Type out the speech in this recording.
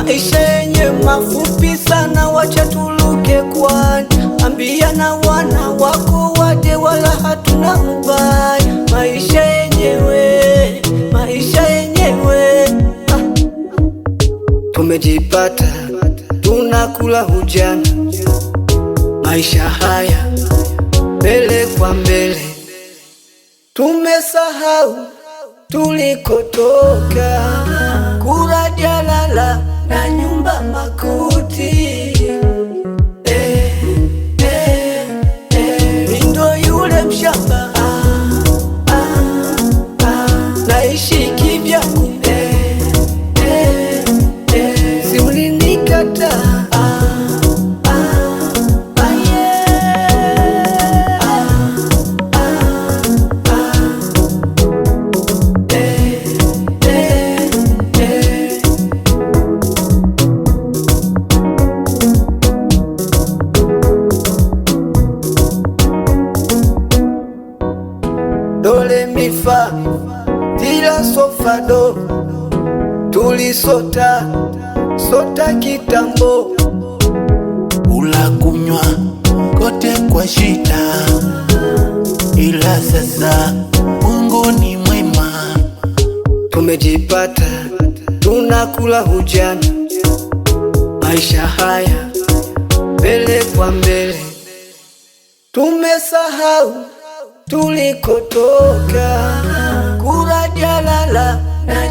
Maisha yenye mafupi sana, wacha tuluke kwani. Ambia na wana wako waje, wala hatuna ubaya. Maisha yenyewe, maisha yenyewe. Tumejipata, tunakula ujana. Maisha haya mbele kwa mbele, tumesahau tulikotoka. Kura jalala na nyumba makuti. Mindo yule mshamba, naishi kivyangu. Si ulinikata. Dole mifa tila sofado, tulisota sota kitambo. Ula kunywa kote kwa shida, ila sasa Mungu ni mwema. Tumejipata, tunakula ujana. Maisha haya mbele kwa mbele, tumesahau tulikotoka. Kura jalala na